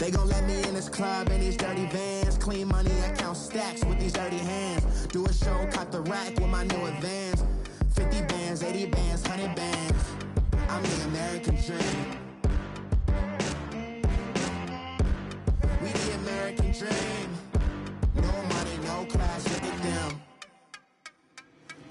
They gon' let me in this club in these dirty vans. Clean money, I count stacks with these dirty hands. Do a show, cut the rack with my new advance. 50 bands, 80 bands, 100 bands. I'm the American dream. We the American dream. No money, no class, look at them.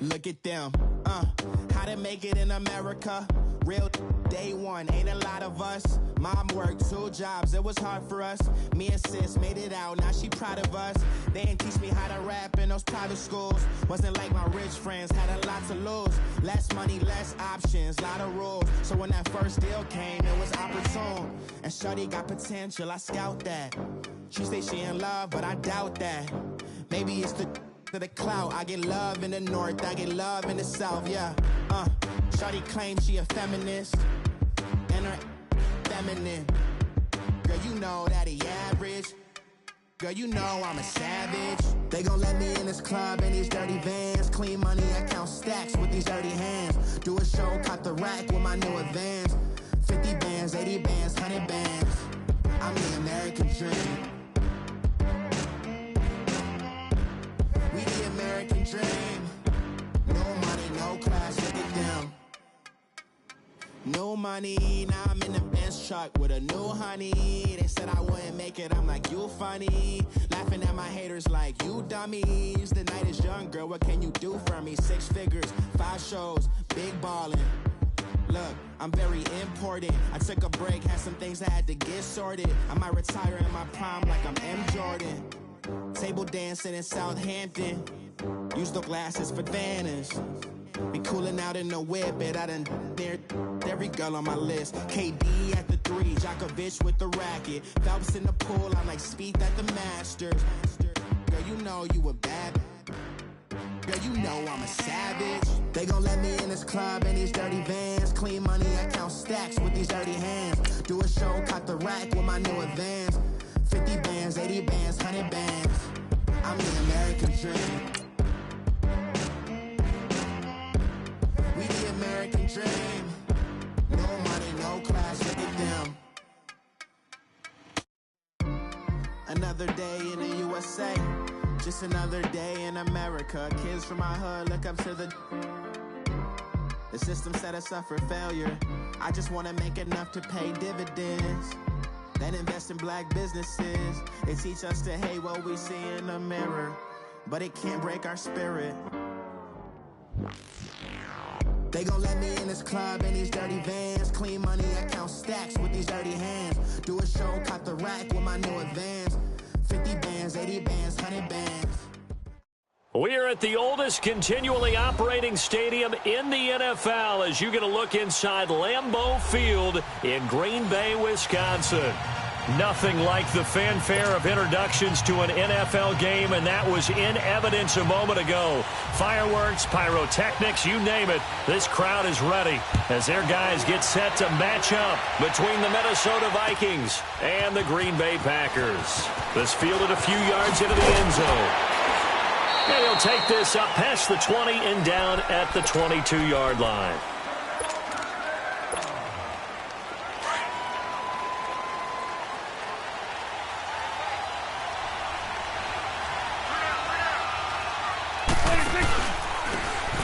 Look at them, how to make it in America. Real day one, ain't a lot of us. Mom worked 2 jobs, it was hard for us. Me and sis made it out, now she proud of us. They didn't teach me how to rap in those private schools. Wasn't like my rich friends, had a lot to lose. Less money, less options, lot of rules. So when that first deal came, it was opportune. And shorty got potential, I scout that. She say she in love, but I doubt that. Maybe it's to the clout. I get love in the north, I get love in the south, yeah. Shawty claims she a feminist, and her feminine. Girl, you know that he average. Girl, you know I'm a savage. They gon' let me in this club in these dirty vans. Clean money, I count stacks with these dirty hands. Do a show, cut the rack with my new advance. 50 bands, 80 bands, 100 bands. I'm the American dream. We the American dream. No money, no class, look at them. No money, now I'm in the Benz truck with a new honey. They said I wouldn't make it, I'm like, you funny. Laughing at my haters like, you dummies. The night is young, girl, what can you do for me? 6 figures, 5 shows, big ballin'. Look, I'm very important. I took a break, had some things I had to get sorted. I might retire in my prime like I'm M. Jordan. Table dancing in Southampton. Use the glasses for Vannas. Be coolin' out in the whip, but I done dared every girl on my list. KD at the 3, Djokovic with the racket. Phelps in the pool, I'm like Speed at the Masters. Girl, you know you a bad. Girl, you know I'm a savage. They gon' let me in this club in these dirty vans. Clean money, I count stacks with these dirty hands. Do a show, cut the rack with my new advance. 50 bands, 80 bands, 100 bands. I'm the American dream. We the American dream. No money, no class, look at them. Another day in the USA. Just another day in America. Kids from my hood look up to the system set us up for failure. I just want to make enough to pay dividends. Then invest in black businesses. They teach us to hate what we see in the mirror, but it can't break our spirit. They gon' let me in this club in these dirty vans. Clean money, I count stacks with these dirty hands. Do a show, cut the rack with my new advance. 50 bands, 80 bands, 100 bands. We are at the oldest continually operating stadium in the NFL as you get a look inside Lambeau Field in Green Bay, Wisconsin. Nothing like the fanfare of introductions to an NFL game, and that was in evidence a moment ago. Fireworks, pyrotechnics, you name it. This crowd is ready as their guys get set to match up between the Minnesota Vikings and the Green Bay Packers. This fielded a few yards into the end zone. And he'll take this up past the 20 and down at the 22-yard line.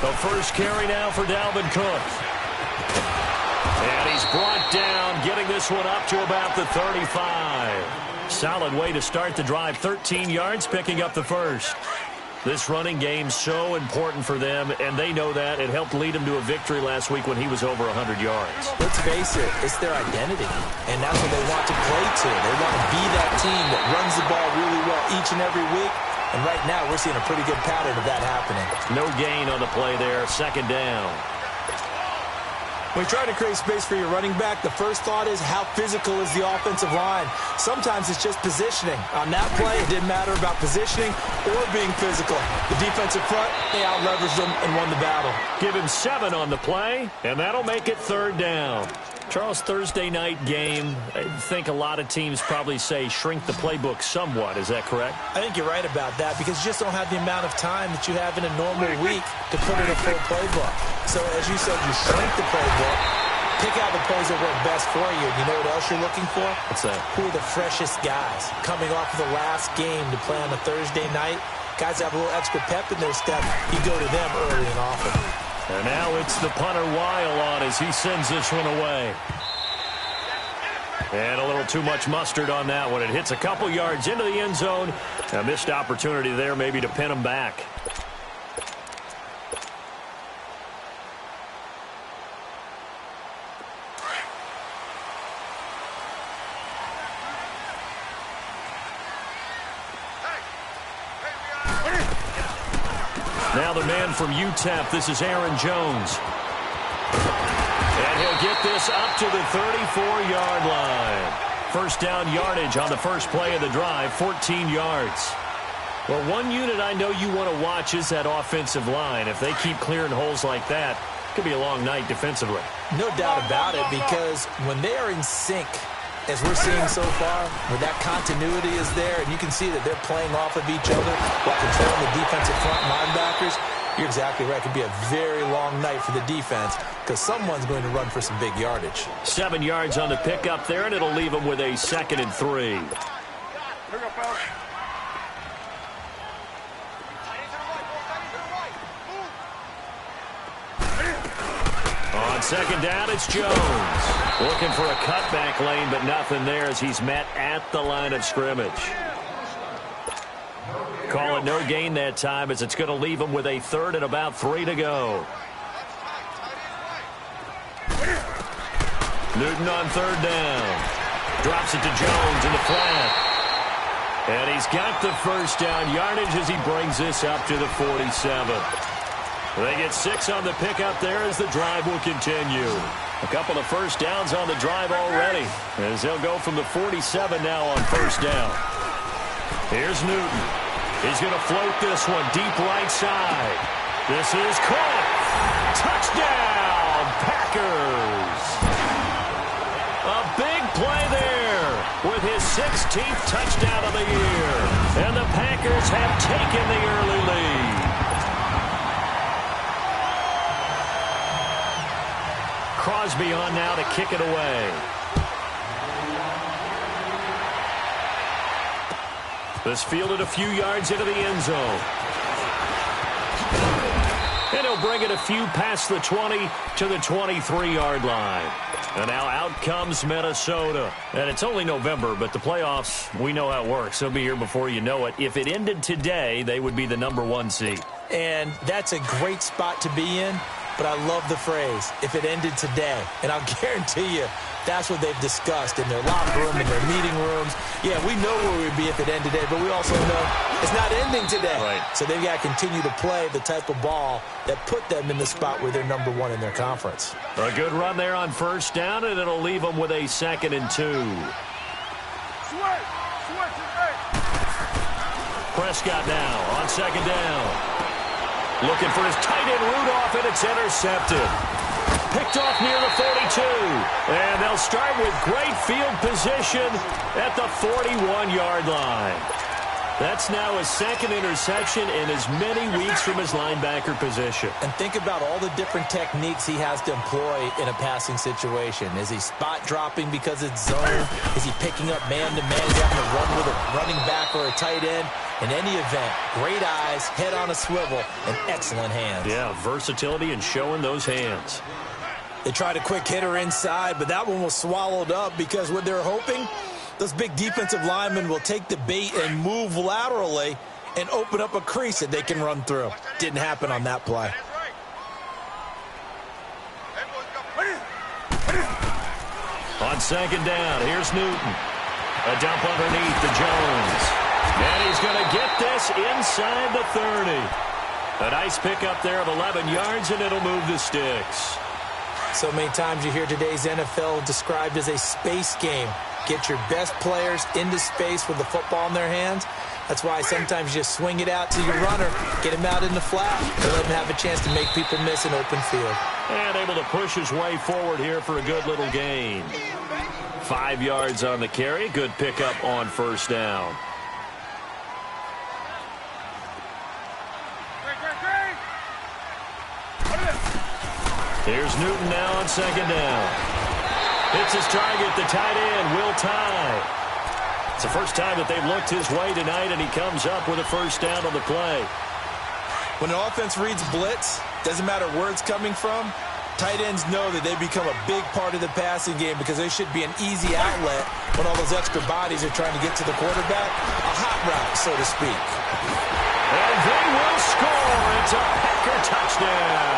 The first carry now for Dalvin Cook. And he's brought down, getting this one up to about the 35. Solid way to start the drive. 13 yards, picking up the first. This running game's so important for them, and they know that. It helped lead them to a victory last week when he was over 100 yards. Let's face it, it's their identity, and that's what they want to play to. They want to be that team that runs the ball really well each and every week. And right now, we're seeing a pretty good pattern of that happening. No gain on the play there. Second down. When you try to create space for your running back, the first thought is how physical is the offensive line. Sometimes it's just positioning. On that play, it didn't matter about positioning or being physical. The defensive front, they out-leveraged them and won the battle. Give him 7 on the play, and that'll make it third down. Charles, Thursday night game, I think a lot of teams probably say shrink the playbook somewhat. Is that correct? I think you're right about that because you just don't have the amount of time that you have in a normal week to put in a full playbook. So as you said, you shrink the playbook, Pick out the plays that work best for you. You know what else you're looking for? What's that? Who are the freshest guys coming off of the last game to play on a Thursday night? Guys have a little extra pep in their step. You go to them early and often. And now it's the punter Weil on as he sends this one away. And a little too much mustard on that one. It hits a couple yards into the end zone. A missed opportunity there maybe to pin him back. Now the man from UTEP, this is Aaron Jones. And he'll get this up to the 34-yard line. First down yardage on the first play of the drive, 14 yards. Well, one unit I know you want to watch is that offensive line. If they keep clearing holes like that, it could be a long night defensively. No doubt about it, because when they are in sync, as we're seeing so far, where that continuity is there, and you can see that they're playing off of each other while controlling the defensive front linebackers, you're exactly right. It could be a very long night for the defense because someone's going to run for some big yardage. 7 yards on the pickup there, and it'll leave them with a 2nd and 3. On second down, it's Jones. Looking for a cutback lane, but nothing there as he's met at the line of scrimmage. Call it no gain that time as it's going to leave him with a 3rd and about 3 to go. Newton on 3rd down. Drops it to Jones in the flat. And he's got the first down yardage as he brings this up to the 47. They get 6 on the pickup there as the drive will continue. A couple of first downs on the drive already as they'll go from the 47 now on first down. Here's Newton. He's going to float this one deep right side. This is caught. Touchdown, Packers. A big play there with his 16th touchdown of the year. And the Packers have taken the early lead. Crosby on now to kick it away. This fielded a few yards into the end zone. And he'll bring it a few past the 20 to the 23-yard line. And now out comes Minnesota. And it's only November, but the playoffs, we know how it works. They'll be here before you know it. If it ended today, they would be the #1 seed. And that's a great spot to be in. But I love the phrase, if it ended today. And I'll guarantee you, that's what they've discussed in their locker room, in their meeting rooms. Yeah, we know where we'd be if it ended today, but we also know it's not ending today. Right. So they've got to continue to play the type of ball that put them in the spot where they're #1 in their conference. A good run there on first down, and it'll leave them with a 2nd and 2. Prescott now on second down. Looking for his tight end Rudolph, and it's intercepted. Picked off near the 42. And they'll start with great field position at the 41-yard line. That's now his 2nd interception in as many weeks from his linebacker position. And think about all the different techniques he has to employ in a passing situation. Is he spot dropping because it's zone? Is he picking up man-to-man? Is he having to run with a running back or a tight end? In any event, great eyes, head on a swivel, and excellent hands. Yeah, versatility and showing those hands. They tried a quick hitter inside, but that one was swallowed up because what they're hoping, those big defensive linemen will take the bait and move laterally and open up a crease that they can run through. Didn't happen on that play. On second down, here's Newton. A dump underneath to Jones. And he's going to get this inside the 30. A nice pickup there of 11 yards, and it'll move the sticks. So many times you hear today's NFL described as a space game. Get your best players into space with the football in their hands. That's why sometimes you just swing it out to your runner, get him out in the flat, and let him have a chance to make people miss an open field. And able to push his way forward here for a good little gain. 5 yards on the carry. Good pickup on first down. Here's Newton now on second down. Hits his target, the tight end, Will Tye. It's the first time that they've looked his way tonight, and he comes up with a first down on the play. When an offense reads blitz, doesn't matter where it's coming from, tight ends know that they become a big part of the passing game because they should be an easy outlet when all those extra bodies are trying to get to the quarterback. A hot route, so to speak. And they will score. It's a Packer touchdown.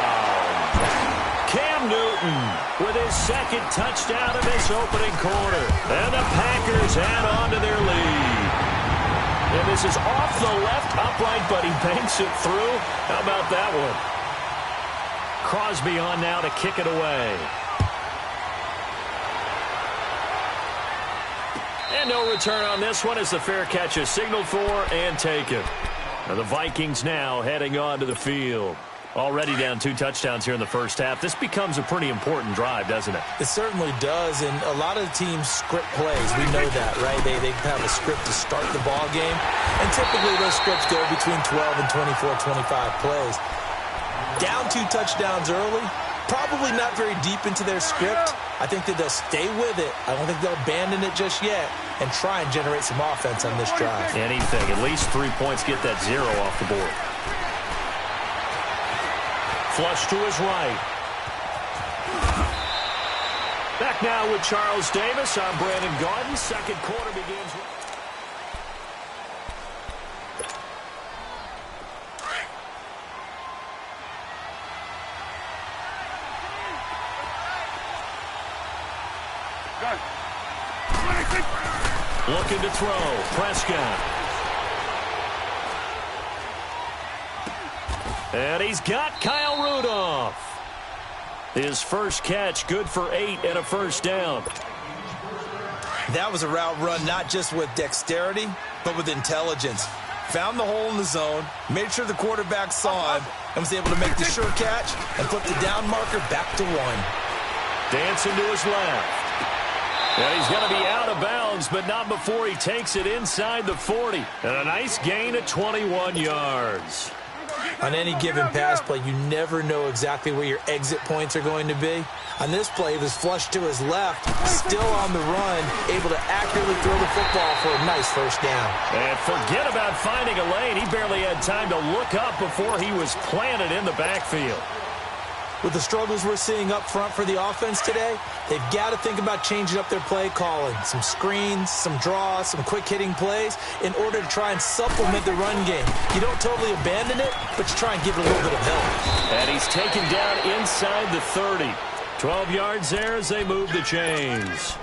Cam Newton with his second touchdown of this opening quarter. And the Packers add on to their lead. And this is off the left upright, but he banks it through. How about that one? Crosby on now to kick it away. And no return on this one as the fair catch is signaled for and taken. Now the Vikings now heading on to the field. Already down 2 touchdowns here in the first half. This becomes a pretty important drive, doesn't it? It certainly does, and a lot of teams script plays. We know that, right? They have a script to start the ball game, and typically those scripts go between 12 and 24, 25 plays. Down 2 touchdowns early, probably not very deep into their script. I think that they'll stay with it. I don't think they'll abandon it just yet and try and generate some offense on this drive. Anything. At least 3 points, get that 0 off the board. Flush to his right. Back now with Charles Davis. I'm Brandon Gaudin. Second quarter begins. Looking to throw. Prescott. And he's got Kyle Rudolph. His first catch, good for 8 and a first down. That was a route run not just with dexterity, but with intelligence. Found the hole in the zone, made sure the quarterback saw him, and was able to make the sure catch and put the down marker back to 1. Dancing to his left. And he's going to be out of bounds, but not before he takes it inside the 40. And a nice gain of 21 yards. On any given pass play, you never know exactly where your exit points are going to be. On this play, he was flushed to his left, still on the run, able to accurately throw the football for a nice first down. And forget about finding a lane. He barely had time to look up before he was planted in the backfield. With the struggles we're seeing up front for the offense today, they've got to think about changing up their play calling. Some screens, some draws, some quick-hitting plays in order to try and supplement the run game. You don't totally abandon it, but you try and give it a little bit of help. And he's taken down inside the 30. 12 yards there as they move the chains.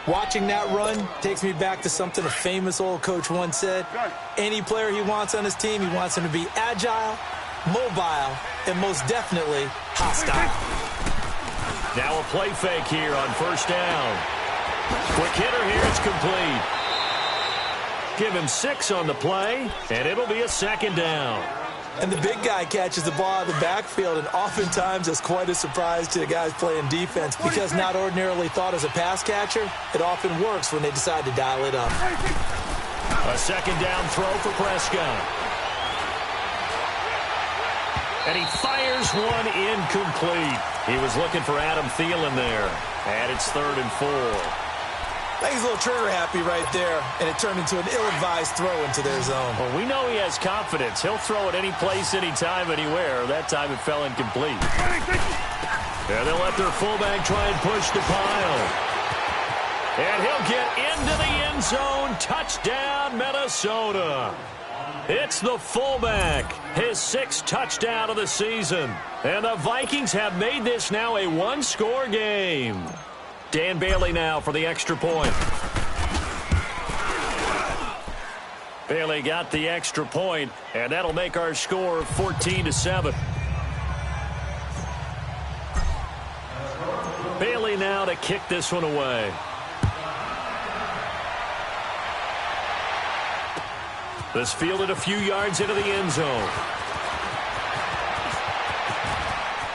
Watching that run takes me back to something a famous old coach once said. Any player he wants on his team, he wants him to be agile, mobile, and most definitely hostile. Now a play fake here on first down. Quick hitter here, it's complete. Give him 6 on the play, and it'll be a second down. And the big guy catches the ball out of the backfield, and oftentimes it's quite a surprise to the guys playing defense because not ordinarily thought as a pass catcher, it often works when they decide to dial it up. A second down throw for Prescott. And he fires one incomplete. He was looking for Adam Thielen there. And it's 3rd and 4. I think he's a little trigger happy right there, and it turned into an ill-advised throw into their zone. Well, we know he has confidence. He'll throw it any place, anytime, anywhere. That time it fell incomplete. And they'll let their fullback try and push the pile. And he'll get into the end zone. Touchdown, Minnesota. It's the fullback, his 6th touchdown of the season. And the Vikings have made this now a one-score game. Dan Bailey now for the extra point. Bailey got the extra point, and that'll make our score 14-7. Bailey now to kick this one away. This fielded a few yards into the end zone.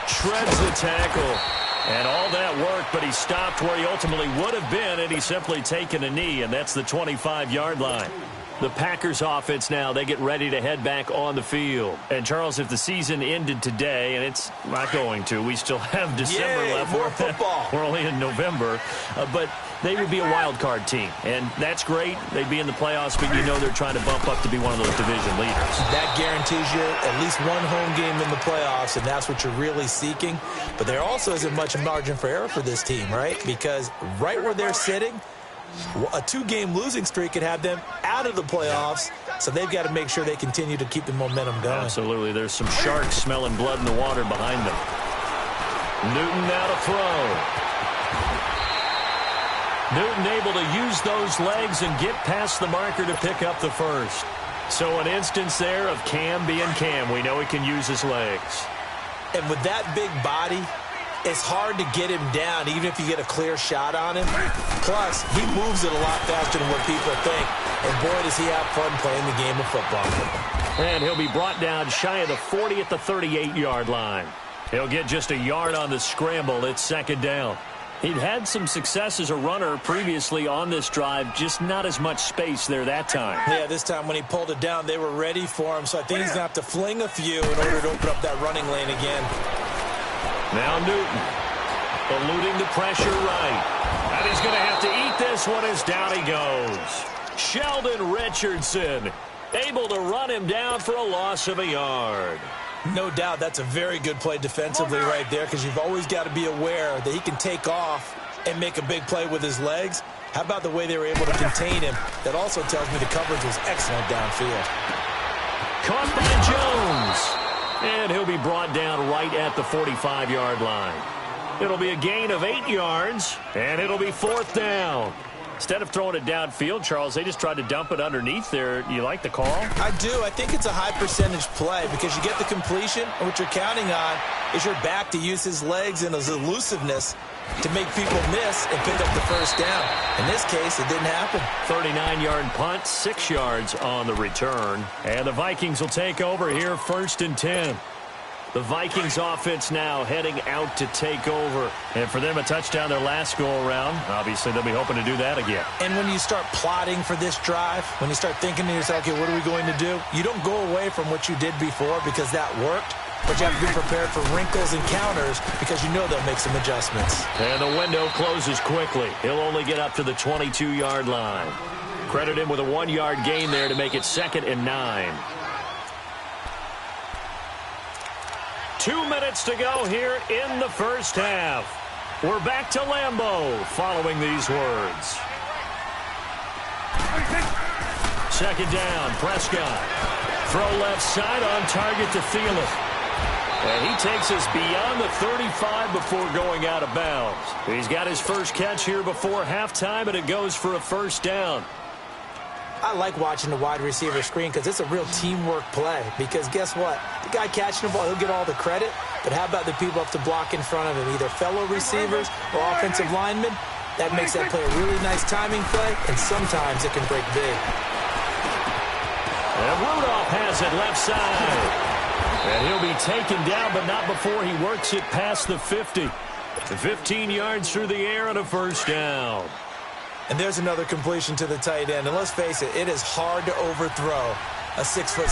Shreds the tackle. And all that work, but he stopped where he ultimately would have been, and he's simply taken a knee, and that's the 25-yard line. The Packers offense now, they get ready to head back on the field. And, Charles, if the season ended today, and it's not going to, we still have December left. More football. We're only in November. But they would be a wild card team. And that's great. They'd be in the playoffs, but you know they're trying to bump up to be one of those division leaders. That guarantees you at least one home game in the playoffs, and that's what you're really seeking. But there also isn't much margin for error for this team, right? Because right where they're sitting, a 2-game losing streak could have them out of the playoffs, so they've got to make sure they continue to keep the momentum going. Absolutely. There's some sharks smelling blood in the water behind them. Newton now to throw. Newton able to use those legs and get past the marker to pick up the first. So an instance there of Cam being Cam. We know he can use his legs. And with that big body, it's hard to get him down, even if you get a clear shot on him. Plus, he moves it a lot faster than what people think. And boy, does he have fun playing the game of football. And he'll be brought down shy of the 40 at the 38-yard line. He'll get just a yard on the scramble. It's second down. He'd had some success as a runner previously on this drive, just not as much space there that time. Yeah, this time when he pulled it down, they were ready for him. So I think he's going to have to fling a few in order to open up that running lane again. Now Newton, eluding the pressure right. And he's going to have to eat this one as down he goes. Sheldon Richardson able to run him down for a loss of a yard. No doubt that's a very good play defensively right there, because you've always got to be aware that he can take off and make a big play with his legs. How about the way they were able to contain him? That also tells me the coverage was excellent downfield. Caught by Jones. And he'll be brought down right at the 45-yard line. It'll be a gain of 8 yards, and it'll be fourth down. Instead of throwing it downfield, Charles, they just tried to dump it underneath there. You like the call? I do. I think it's a high-percentage play because you get the completion, and what you're counting on is your back to use his legs and his elusiveness to make people miss and pick up the first down. In this case, it didn't happen. 39-yard punt, 6 yards on the return. And the Vikings will take over here, 1st and 10. The Vikings offense now heading out to take over. And for them, a touchdown their last go-around. Obviously, they'll be hoping to do that again. And when you start plotting for this drive, when you start thinking to yourself, okay, what are we going to do? You don't go away from what you did before because that worked. But you have to be prepared for wrinkles and counters because you know they'll make some adjustments. And the window closes quickly. He'll only get up to the 22-yard line. Credit him with a 1-yard gain there to make it 2nd and 9. 2 minutes to go here in the first half. We're back to Lambeau following these words. 2nd down, Prescott. Throw left side on target to Thielen. And he takes us beyond the 35 before going out of bounds. He's got his first catch here before halftime, and it goes for a first down. I like watching the wide receiver screen because it's a real teamwork play. Because guess what? The guy catching the ball, he'll get all the credit. But how about the people up to block in front of him, either fellow receivers or offensive linemen? That makes that play a really nice timing play, and sometimes it can break big. And Rudolph has it left side. And he'll be taken down, but not before he works it past the 50. 15 yards through the air and a first down. And there's another completion to the tight end. And let's face it, it is hard to overthrow a 6'6"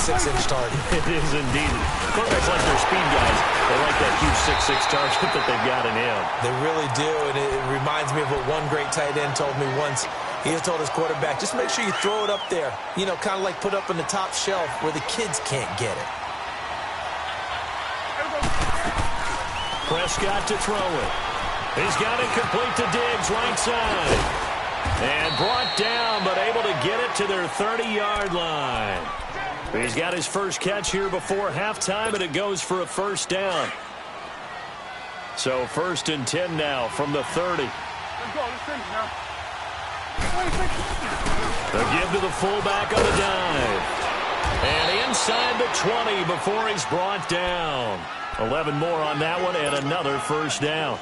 target. It is indeed. Quarterbacks like their speed guys. They like that huge 6'6" target that they've got in him. They really do, and it reminds me of what one great tight end told me once. He told his quarterback, just make sure you throw it up there. You know, kind of like put up on the top shelf where the kids can't get it. Prescott to throw it. He's got it complete to Diggs, right side. And brought down, but able to get it to their 30-yard line. He's got his first catch here before halftime, and it goes for a first down. So 1st and 10 now from the 30. The give to the fullback on the dive. And inside the 20 before he's brought down. 11 more on that one and another first down.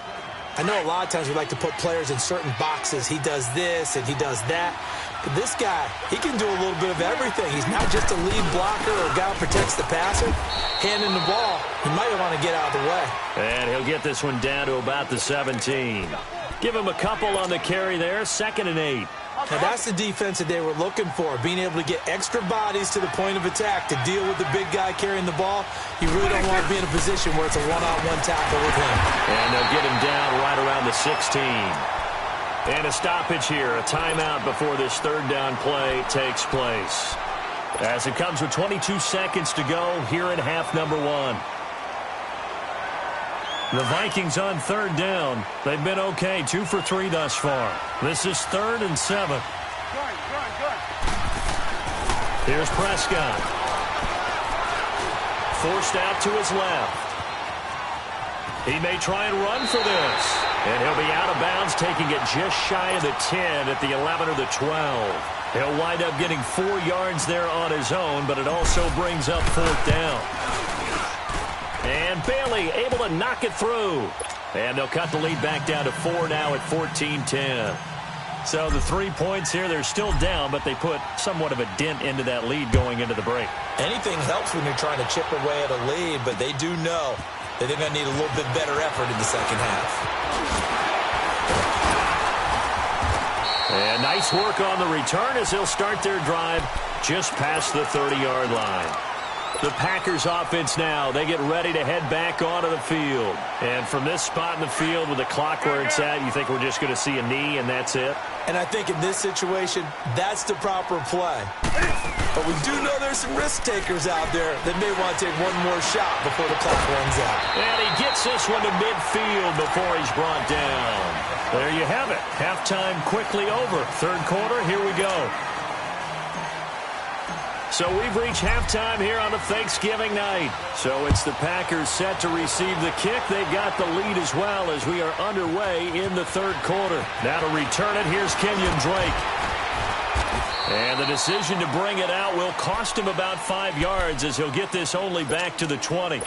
I know a lot of times we like to put players in certain boxes. He does this and he does that. But this guy, he can do a little bit of everything. He's not just a lead blocker or a guy who protects the passer. Handing the ball, he might want to get out of the way. And he'll get this one down to about the 17. Give him a couple on the carry there. 2nd and 8. Now, that's the defense that they were looking for, being able to get extra bodies to the point of attack to deal with the big guy carrying the ball. You really don't want to be in a position where it's a one-on-one tackle with him. And they'll get him down right around the 16. And a stoppage here, a timeout before this third down play takes place. As it comes with 22 seconds to go here in half number 1. The Vikings on third down. They've been okay, 2 for 3 thus far. This is 3rd and 7. Here's Prescott. Forced out to his left. He may try and run for this. And he'll be out of bounds, taking it just shy of the 10 at the 11 or the 12. He'll wind up getting 4 yards there on his own, but it also brings up 4th down. And Bailey able to knock it through. And they'll cut the lead back down to 4 now at 14-10. So the 3 points here, they're still down, but they put somewhat of a dent into that lead going into the break. Anything helps when you're trying to chip away at a lead, but they do know that they're going to need a little bit better effort in the second half. And nice work on the return as they'll start their drive just past the 30-yard line. The Packers offense now, they get ready to head back onto the field. And from this spot in the field with the clock where it's at, you think we're just going to see a knee and that's it? And I think in this situation, that's the proper play. But we do know there's some risk takers out there that may want to take one more shot before the clock runs out. And he gets this one to midfield before he's brought down. There you have it. Halftime quickly over. Third quarter, here we go. So we've reached halftime here on a Thanksgiving night. So it's the Packers set to receive the kick. They've got the lead as well as we are underway in the third quarter. Now to return it, here's Kenyon Drake. And the decision to bring it out will cost him about 5 yards as he'll get this only back to the 20.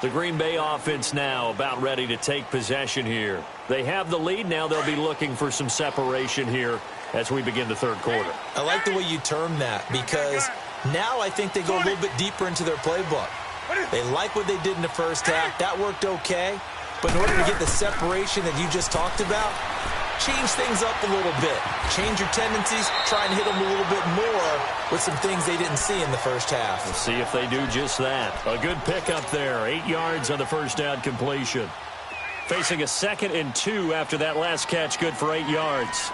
The Green Bay offense now about ready to take possession here. They have the lead. Now they'll be looking for some separation here as we begin the third quarter. I like the way you term that because now I think they go a little bit deeper into their playbook. They like what they did in the first half. That worked okay. But in order to get the separation that you just talked about, change things up a little bit. Change your tendencies. Try and hit them a little bit more with some things they didn't see in the first half. We'll see if they do just that. A good pickup there. 8 yards on the first down completion. Facing a 2nd and 2 after that last catch. Good for 8 yards.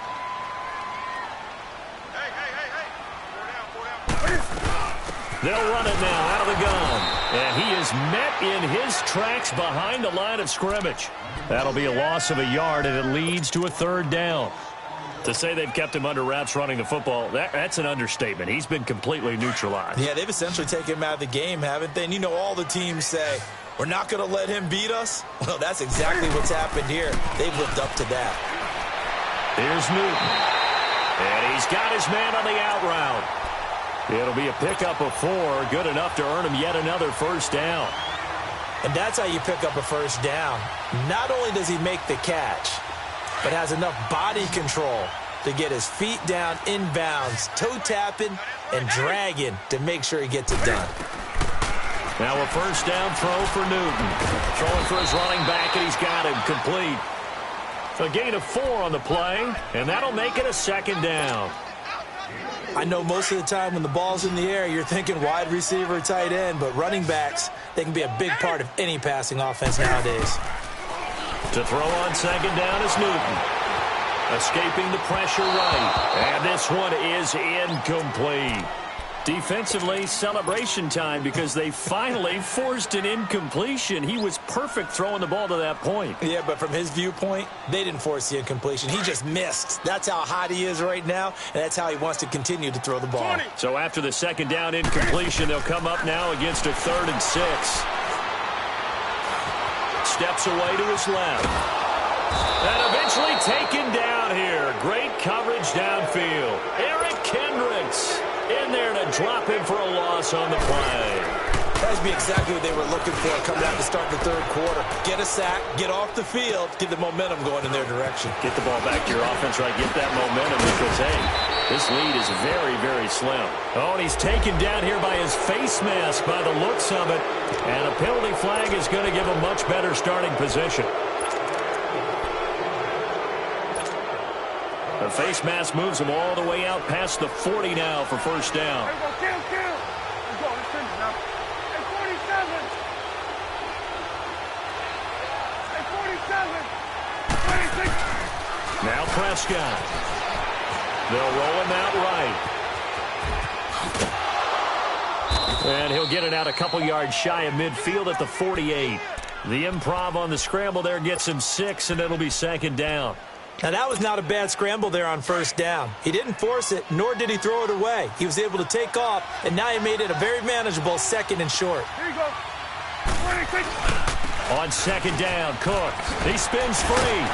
They'll run it now out of the gun. And he is met in his tracks behind the line of scrimmage. That'll be a loss of a yard, and it leads to a 3rd down. To say they've kept him under wraps running the football, that's an understatement. He's been completely neutralized. Yeah, they've essentially taken him out of the game, haven't they? And you know all the teams say, we're not going to let him beat us. Well, that's exactly what's happened here. They've lived up to that. Here's Newton. And he's got his man on the out route. It'll be a pickup of 4, good enough to earn him yet another first down. And that's how you pick up a first down. Not only does he make the catch, but has enough body control to get his feet down inbounds, toe tapping and dragging to make sure he gets it done. Now a first down throw for Newton. Throwing for his running back, and he's got him complete. A gain of 4 on the play, and that'll make it a 2nd down. I know most of the time when the ball's in the air, you're thinking wide receiver, tight end, but running backs, they can be a big part of any passing offense nowadays. To throw on 2nd down is Newton. Escaping the pressure right. And this one is incomplete. Defensively, celebration time because they finally forced an incompletion. He was perfect throwing the ball to that point. Yeah, but from his viewpoint, they didn't force the incompletion. He just missed. That's how hot he is right now, and that's how he wants to continue to throw the ball. So after the 2nd down incompletion, they'll come up now against a 3rd and 6. Steps away to his left. And eventually taken down here. Great coverage downfield. Eric Kendricks in there to drop him for a loss on the play. That would be exactly what they were looking for coming out to start the third quarter. Get a sack, get off the field, get the momentum going in their direction. Get the ball back to your offense, right? Get that momentum because, hey, this lead is very, very slim. Oh, and he's taken down here by his face mask by the looks of it. And a penalty flag is going to give a much better starting position. The face mask moves him all the way out past the 40 now for first down. Let's go, kill. Let's go, let's finish now. Hey, 47. Hey, 46. Now Prescott. They'll roll him out right. And he'll get it out a couple yards shy of midfield at the 48. The improv on the scramble there gets him 6, and it'll be second down. Now, that was not a bad scramble there on first down. He didn't force it, nor did he throw it away. He was able to take off, and now he made it a very manageable second and short. Here you go. 26. On second down, Cook. He spins free.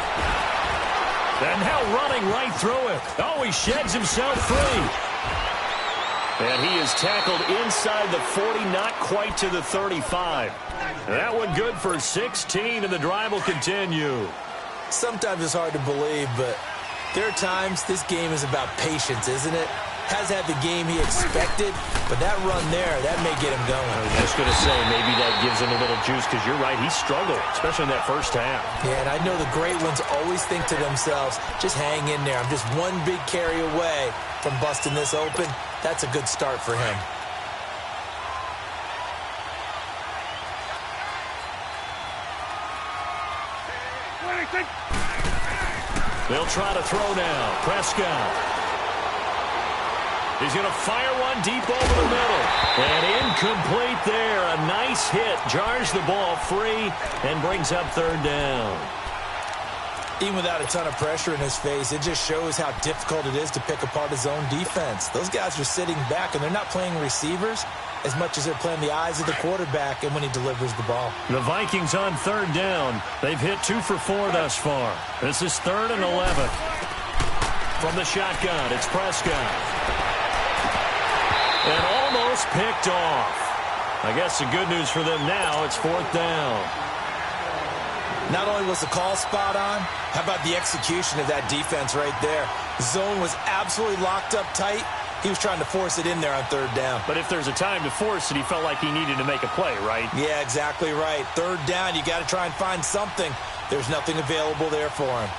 And now running right through it. Oh, he sheds himself free. And he is tackled inside the 40, not quite to the 35. That one good for 16, and the drive will continue. Sometimes it's hard to believe, but there are times this game is about patience, isn't it? Has had the game he expected, but that run there, that may get him going. I was just going to say, maybe that gives him a little juice, because you're right, he struggled, especially in that first half. Yeah, and I know the great ones always think to themselves, just hang in there. I'm just one big carry away from busting this open. That's a good start for him. They'll try to throw now. Prescott. He's going to fire one deep over the middle. And incomplete there. A nice hit. Jars the ball free and brings up third down. Even without a ton of pressure in his face, it just shows how difficult it is to pick apart his own defense. Those guys are sitting back, and they're not playing receivers as much as they're playing the eyes of the quarterback and when he delivers the ball. The Vikings on third down. They've hit 2 for 4 thus far. This is 3rd and 11. From the shotgun, it's Prescott. And almost picked off. I guess the good news for them now, it's 4th down. Not only was the call spot on, how about the execution of that defense right there? Zone was absolutely locked up tight. He was trying to force it in there on third down. But if there's a time to force it, he felt like he needed to make a play, right? Yeah, exactly right. Third down, you got to try and find something. There's nothing available there for him.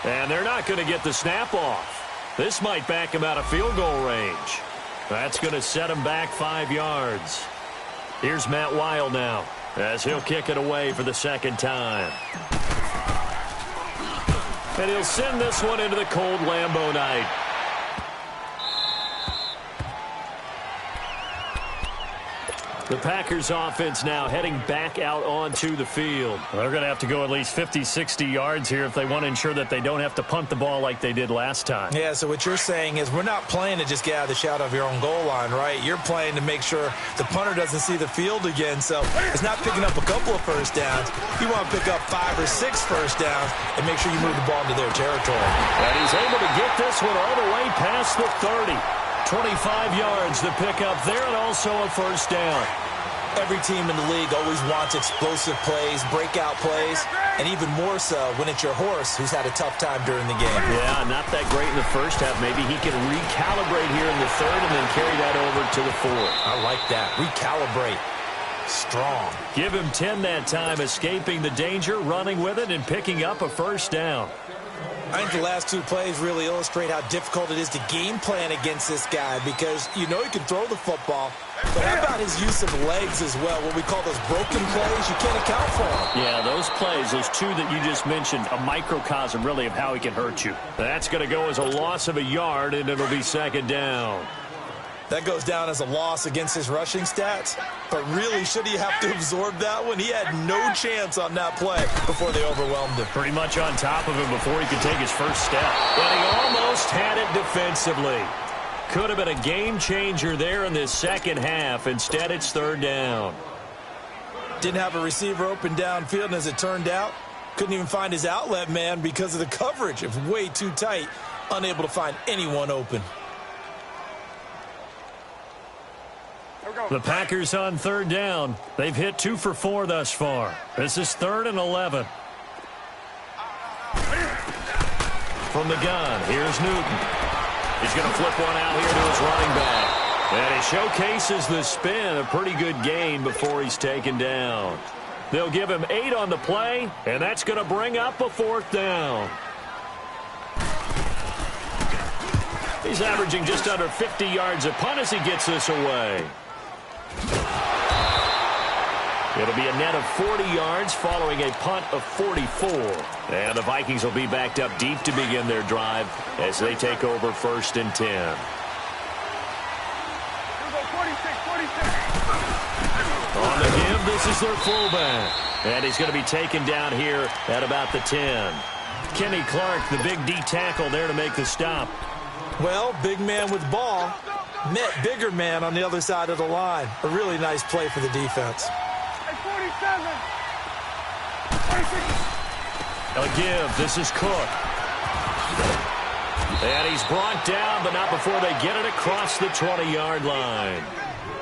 And they're not going to get the snap off. This might back him out of field goal range. That's going to set him back 5 yards. Here's Matt Wild now as he'll kick it away for the second time. And he'll send this one into the cold Lambeau night. The Packers offense now heading back out onto the field. They're going to have to go at least 50, 60 yards here if they want to ensure that they don't have to punt the ball like they did last time. Yeah, so what you're saying is we're not playing to just get out of the shadow of your own goal line, right? You're playing to make sure the punter doesn't see the field again. So it's not picking up a couple of first downs. You want to pick up 5 or 6 first downs and make sure you move the ball into their territory. And he's able to get this one all the way past the 30. 25 yards to pick up there, and also a first down. Every team in the league always wants explosive plays, breakout plays, and even more so when it's your horse who's had a tough time during the game. Yeah, not that great in the first half. Maybe he can recalibrate here in the third and then carry that over to the fourth. I like that. Recalibrate. Strong. Give him 10 that time, escaping the danger, running with it, and picking up a first down. I think the last 2 plays really illustrate how difficult it is to game plan against this guy because you know he can throw the football, but how about his use of legs as well, what we call those broken plays? You can't account for them. Yeah, those plays, those 2 that you just mentioned, a microcosm really of how he can hurt you. That's going to go as a loss of a yard, and it'll be second down. That goes down as a loss against his rushing stats. But really, should he have to absorb that one? He had no chance on that play before they overwhelmed him. Pretty much on top of him before he could take his first step. And he almost had it defensively. Could have been a game changer there in this second half. Instead, it's third down. Didn't have a receiver open downfield, and as it turned out, couldn't even find his outlet man because of the coverage. It was way too tight, unable to find anyone open. The Packers on third down. They've hit 2 for 4 thus far. This is 3rd and 11. From the gun, here's Newton. He's going to flip one out here to his running back. And he showcases the spin, a pretty good gain before he's taken down. They'll give him 8 on the play, and that's going to bring up a 4th down. He's averaging just under 50 yards a punt as he gets this away. It'll be a net of 40 yards following a punt of 44. And the Vikings will be backed up deep to begin their drive as they take over 1st and 10. On the give, this is their fullback. And he's going to be taken down here at about the 10. Kenny Clark, the big D tackle there to make the stop. Well, big man with ball met bigger man on the other side of the line. A really nice play for the defense. A give. This is Cook. And he's brought down, but not before they get it across the 20-yard line.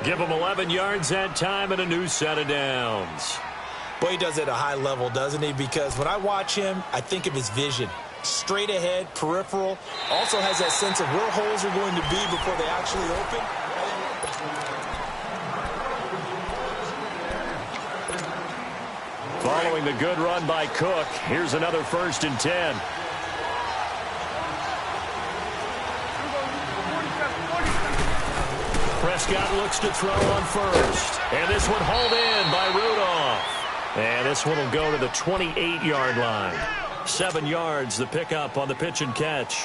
Give him 11 yards that time and a new set of downs. Boy, he does it at a high level, doesn't he? Because when I watch him, I think of his vision. Straight ahead, peripheral. Also has that sense of where holes are going to be before they actually open. Following the good run by Cook, here's another 1st and 10. Prescott looks to throw on 1st. And this one hauled in by Rudolph. And this one will go to the 28-yard line. 7 yards, the pickup on the pitch and catch.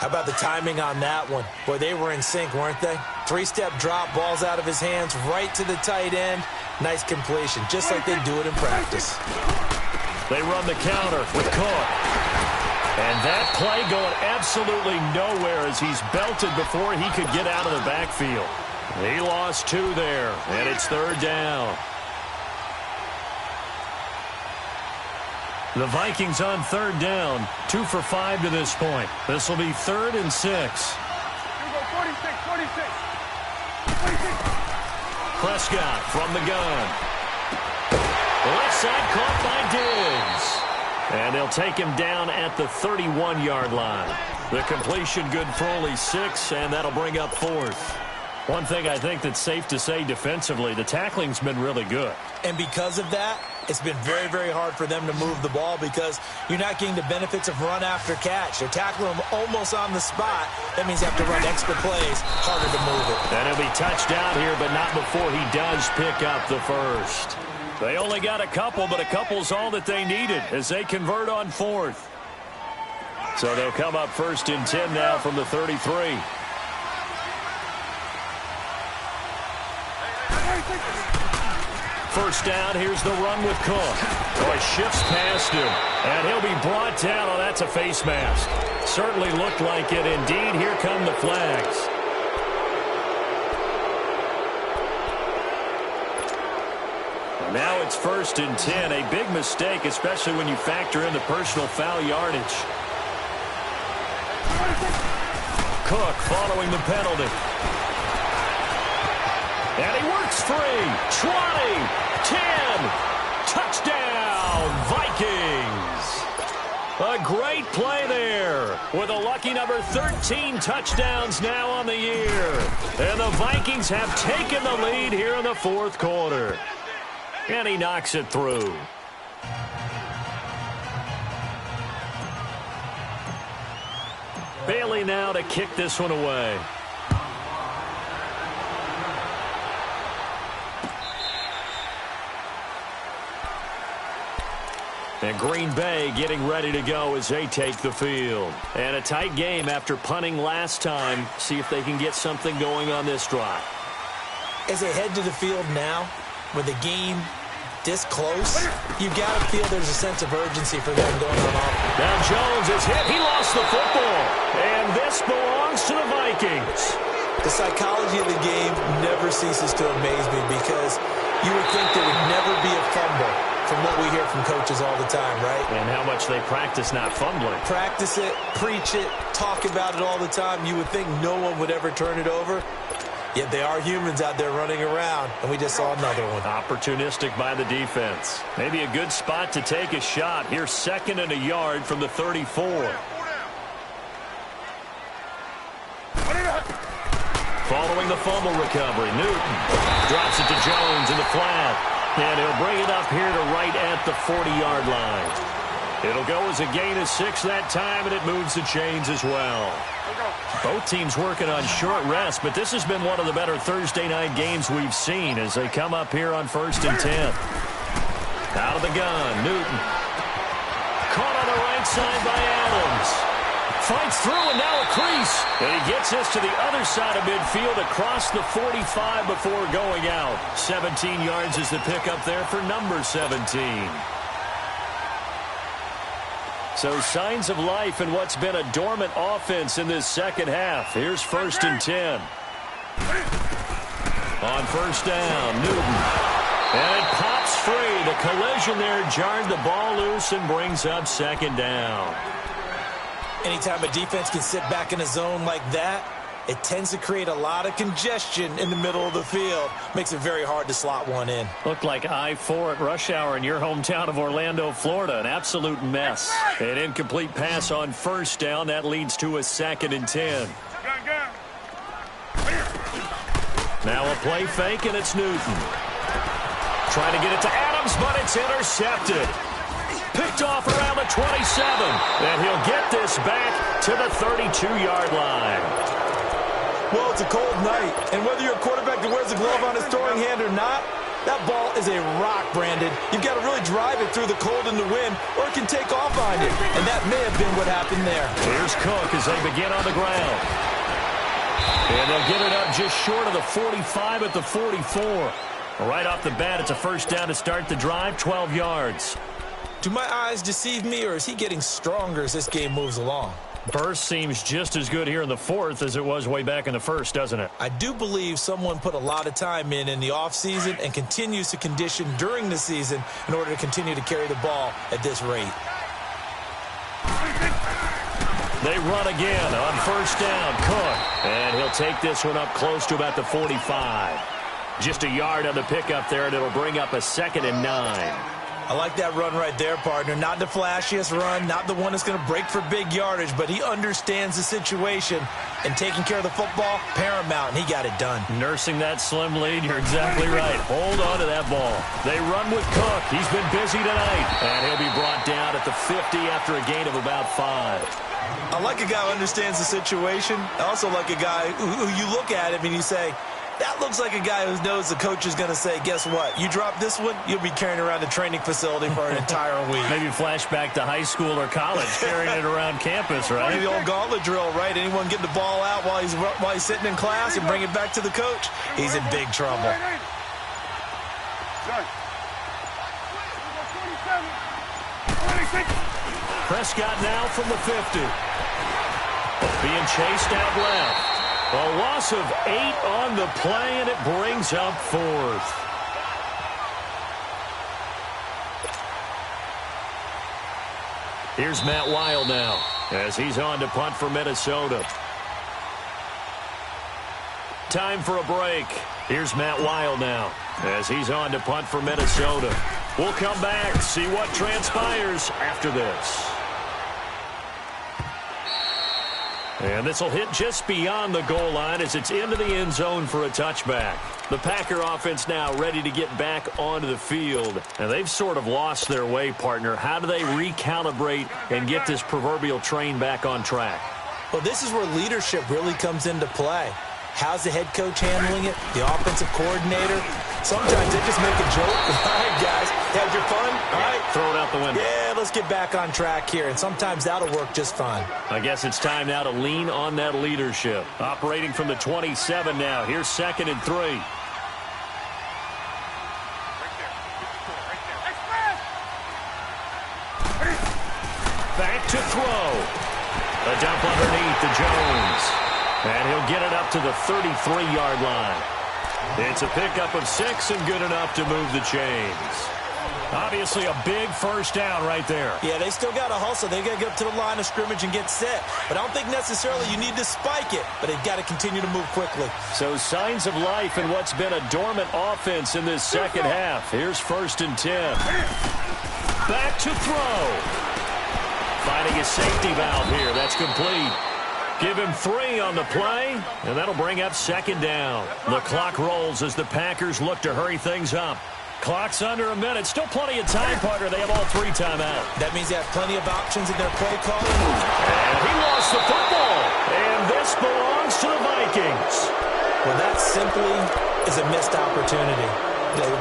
How about the timing on that one? Boy, they were in sync, weren't they? 3-step drop, balls out of his hands, right to the tight end. Nice completion, just like they do it in practice. They run the counter with Cook. And that play going absolutely nowhere as he's belted before he could get out of the backfield. He lost 2 there, and it's 3rd down. The Vikings on 3rd down, 2 for 5 to this point. This will be 3rd and 6. Prescott from the gun. Left side caught by Diggs. And they'll take him down at the 31-yard line. The completion good for only 6, and that'll bring up 4th. One thing I think that's safe to say defensively, the tackling's been really good. And because of that, it's been very, very hard for them to move the ball because you're not getting the benefits of run after catch. They're tackling him almost on the spot. That means they have to run extra plays, harder to move it. And he'll be touched down here, but not before he does pick up the 1st. They only got a couple, but a couple's all that they needed as they convert on 4th. So they'll come up 1st and 10 now from the 33. First down, here's the run with Cook. Boy, shifts past him, and he'll be brought down. Oh, that's a face mask. Certainly looked like it. Indeed, here come the flags. Now it's 1st and 10. A big mistake, especially when you factor in the personal foul yardage. Cook following the penalty. And he works free. 20, 10, touchdown, Vikings. A great play there with a lucky number 13 touchdowns now on the year. And the Vikings have taken the lead here in the 4th quarter. And he knocks it through. Bailey now to kick this one away. And Green Bay getting ready to go as they take the field. And a tight game after punting last time. See if they can get something going on this drive. As they head to the field now, with the game this close, you got to feel there's a sense of urgency for them going on offense. Now Jones is hit. He lost the football. And this belongs to the Vikings. The psychology of the game never ceases to amaze me because you would think there would never be a fumble from what we hear from coaches all the time, right? And how much they practice not fumbling. Practice it, preach it, talk about it all the time. You would think no one would ever turn it over. Yet they are humans out there running around, and we just saw another one. Opportunistic by the defense. Maybe a good spot to take a shot. Here's 2nd and a yard from the 34. Following the fumble recovery, Newton drops it to Jones in the flat. And he'll bring it up here to right at the 40-yard line. It'll go as a gain of 6 that time, and it moves the chains as well. Both teams working on short rest, but this has been one of the better Thursday night games we've seen as they come up here on 1st and 10. Out of the gun, Newton. Caught on the right side by Adams. Fights through and now a crease. And he gets this to the other side of midfield across the 45 before going out. 17 yards is the pickup there for number 17. So signs of life in what's been a dormant offense in this second half. Here's 1st and 10. On 1st down, Newton. And it pops free. The collision there jarred the ball loose and brings up 2nd down. Anytime a defense can sit back in a zone like that, it tends to create a lot of congestion in the middle of the field. Makes it very hard to slot one in. Looked like I-4 at rush hour in your hometown of Orlando, Florida. An absolute mess. An incomplete pass on 1st down. That leads to a 2nd and 10. Now a play fake, and it's Newton. Trying to get it to Adams, but it's intercepted. Picked off around the 27. And he'll get this back to the 32-yard line. Well, it's a cold night, and whether you're a quarterback that wears a glove on his throwing hand or not, that ball is a rock, Brandon. You've got to really drive it through the cold and the wind, or it can take off on you, and that may have been what happened there. Here's Cook as they begin on the ground. And they'll get it up just short of the 45 at the 44. Right off the bat, it's a 1st down to start the drive, 12 yards. Do my eyes deceive me, or is he getting stronger as this game moves along? Burst seems just as good here in the 4th as it was way back in the 1st, doesn't it? I do believe someone put a lot of time in the offseason and continues to condition during the season in order to continue to carry the ball at this rate. They run again on 1st down. Cook. And he'll take this one up close to about the 45. Just a yard on the pickup there, and it'll bring up a 2nd and 9. I like that run right there, partner. Not the flashiest run, not the one that's going to break for big yardage, but he understands the situation, and taking care of the football, paramount, and he got it done. Nursing that slim lead, you're exactly right. Hold on to that ball. They run with Cook. He's been busy tonight, and he'll be brought down at the 50 after a gain of about 5. I like a guy who understands the situation. I also like a guy who you look at him and you say, that looks like a guy who knows the coach is going to say, guess what? You drop this one, you'll be carrying around the training facility for an entire week. Maybe flashback to high school or college, carrying it around campus, right? Maybe the old gauntlet drill, right? Anyone get the ball out while he's sitting in class and bring it back to the coach? He's in big trouble. Prescott now from the 50. Being chased out left. A loss of 8 on the play, and it brings up 4th. Here's Matt Wild now as he's on to punt for Minnesota. Time for a break. Here's Matt Wild now as he's on to punt for Minnesota. We'll come back, see what transpires after this. And this will hit just beyond the goal line as it's into the end zone for a touchback. The Packer offense now ready to get back onto the field. And they've sort of lost their way, partner. How do they recalibrate and get this proverbial train back on track? Well, this is where leadership really comes into play. How's the head coach handling it? The offensive coordinator? Sometimes they just make a joke. All right, guys, had your fun? All right. Throw it out the window. Yeah, let's get back on track here. And sometimes that'll work just fine. I guess it's time now to lean on that leadership. Operating from the 27 now. Here's 2nd and 3. Back to throw. A dump underneath to Jones. And he'll get it up to the 33-yard line. It's a pickup of 6 and good enough to move the chains. Obviously a big first down right there. Yeah, they still got to hustle. They got to get up to the line of scrimmage and get set. But I don't think necessarily you need to spike it, but they've got to continue to move quickly. So signs of life in what's been a dormant offense in this second half. Here's 1st and 10. Back to throw. Finding his safety valve here. That's complete. Give him 3 on the play, and that'll bring up 2nd down. The clock rolls as the Packers look to hurry things up. Clock's under a minute. Still plenty of time, partner. They have all 3 timeouts. That means they have plenty of options in their play calling. And he lost the football. And this belongs to the Vikings. Well, that simply is a missed opportunity.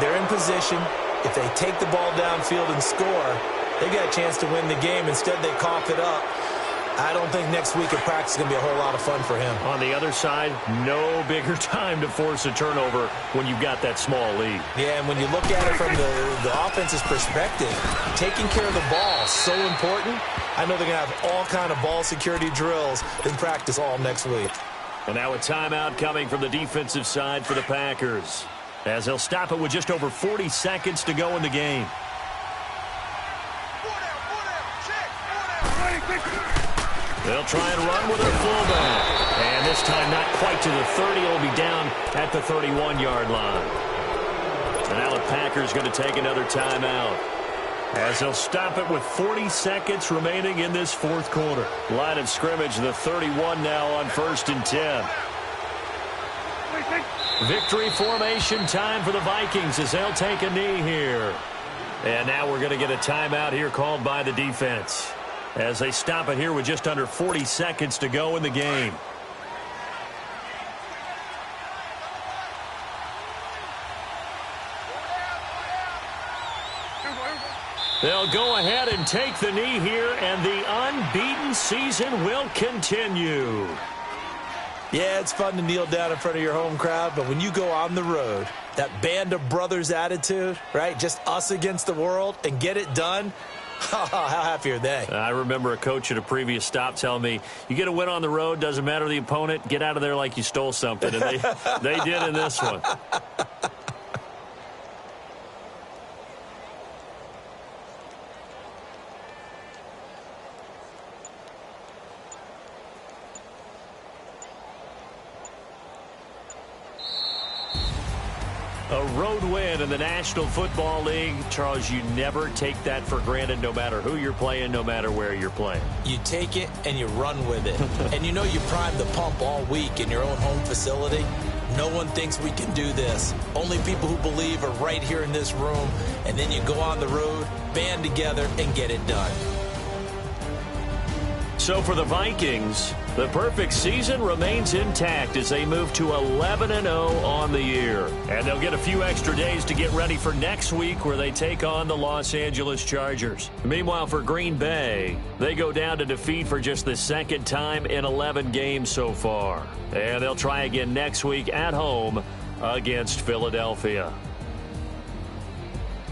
They're in position. If they take the ball downfield and score, they've got a chance to win the game. Instead, they cough it up. I don't think next week at practice is going to be a whole lot of fun for him. On the other side, no bigger time to force a turnover when you've got that small lead. Yeah, and when you look at it from the offense's perspective, taking care of the ball is so important. I know they're going to have all kind of ball security drills in practice all next week. And now a timeout coming from the defensive side for the Packers, as they'll stop it with just over 40 seconds to go in the game. They'll try and run with their fullback. And this time not quite to the 30. It'll be down at the 31-yard line. And now the Packers going to take another timeout, as they'll stop it with 40 seconds remaining in this 4th quarter. Line of scrimmage, the 31 now on 1st and 10. Victory formation time for the Vikings as they'll take a knee here. And now we're going to get a timeout here called by the defense, as they stop it here with just under 40 seconds to go in the game. They'll go ahead and take the knee here, and the unbeaten season will continue. Yeah, it's fun to kneel down in front of your home crowd, but when you go on the road, that band of brothers attitude, right? Just us against the world and get it done. How happy are they? I remember a coach at a previous stop telling me, you get a win on the road, doesn't matter the opponent, get out of there like you stole something. And they did in this one. A road win in the National Football League. Charles, you never take that for granted, no matter who you're playing, no matter where you're playing. You take it and you run with it. And you know you primed the pump all week in your own home facility. No one thinks we can do this. Only people who believe are right here in this room. And then you go on the road, band together, and get it done. So for the Vikings, the perfect season remains intact as they move to 11-0 on the year. And they'll get a few extra days to get ready for next week, where they take on the Los Angeles Chargers. Meanwhile, for Green Bay, they go down to defeat for just the 2nd time in 11 games so far. And they'll try again next week at home against Philadelphia.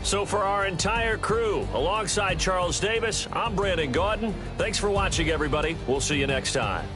So for our entire crew, alongside Charles Davis, I'm Brandon Gaudin. Thanks for watching, everybody. We'll see you next time.